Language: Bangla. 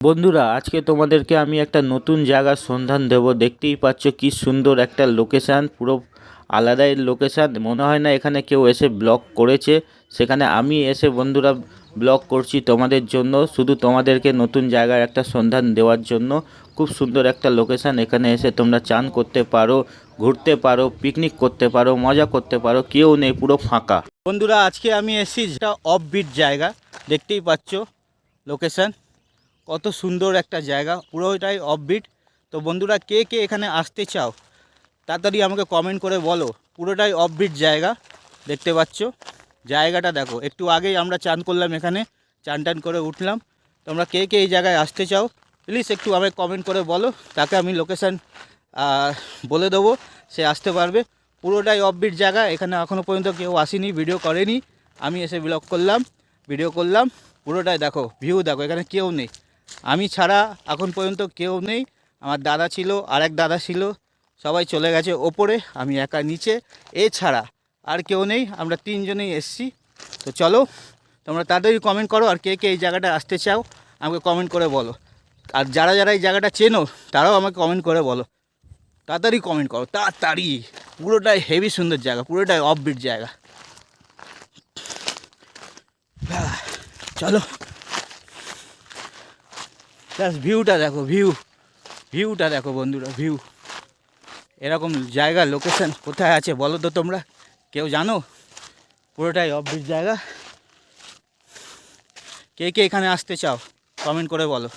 বন্ধুরা, আজকে তোমাদেরকে আমি একটা নতুন জায়গার সন্ধান দেব। দেখতেই পাচ্ছ কি সুন্দর একটা লোকেশান, পুরো আলাদাই লোকেশান। মনে হয় না এখানে কেউ এসে ব্লগ করেছে। সেখানে আমি এসে বন্ধুরা ব্লগ করছি তোমাদের জন্য, শুধু তোমাদেরকে নতুন জায়গার একটা সন্ধান দেওয়ার জন্য। খুব সুন্দর একটা লোকেশান। এখানে এসে তোমরা চান করতে পারো, ঘুরতে পারো, পিকনিক করতে পারো, মজা করতে পারো। কেউ নেই, পুরো ফাঁকা। বন্ধুরা, আজকে আমি এসেছি যেটা অফবিট জায়গা। দেখতেই পাচ্ছ লোকেশান, কত সুন্দর একটা জায়গা, পুরোটাই অফবিট। তো বন্ধুরা, কে কে এখানে আসতে চাও তাড়াতাড়ি আমাকে কমেন্ট করে বলো। পুরোটাই অফবিট জায়গা, দেখতে পাচ্ছ জায়গাটা দেখো। একটু আগেই আমরা চান করলাম এখানে, চান টান করে উঠলাম। তোমরা কে কে এই জায়গায় আসতে চাও প্লিজ একটু আমাকে কমেন্ট করে বলো, তাকে আমি লোকেশান বলে দেবো, সে আসতে পারবে। পুরোটাই অফবিট জায়গা, এখানে এখনও পর্যন্ত কেউ আসেনি, ভিডিও করেনি। আমি এসে ব্লগ করলাম, ভিডিও করলাম। পুরোটাই দেখো, ভিউ দেখো, এখানে কেউ নেই। আমি ছাড়া এখন পর্যন্ত কেউ নেই। আমার দাদা ছিল, আরেক দাদা ছিল, সবাই চলে গেছে ওপরে, আমি একা নিচে। এছাড়া আর কেউ নেই, আমরা তিনজনেই এসছি। তো চলো, তোমরা তাড়াতাড়ি কমেন্ট করো, আর কে কে এই জায়গাটা আসতে চাও আমাকে কমেন্ট করে বলো। আর যারা যারা এই জায়গাটা চেনো তারাও আমাকে কমেন্ট করে বলো। তাড়াতাড়ি কমেন্ট করো, তাড়াতাড়ি। পুরোটাই হেভি সুন্দর জায়গা, পুরোটাই অফবিট জায়গা। চলো, জাস্ট ভিউটা দেখো, ভিউটা দেখো বন্ধুরা, ভিউ। এরকম জায়গা লোকেশন কোথায় আছে বলো তো তোমরা, কেউ জানো? পুরোটাই অফবিট জায়গা। কে কে এখানে আসতে চাও কমেন্ট করে বলো।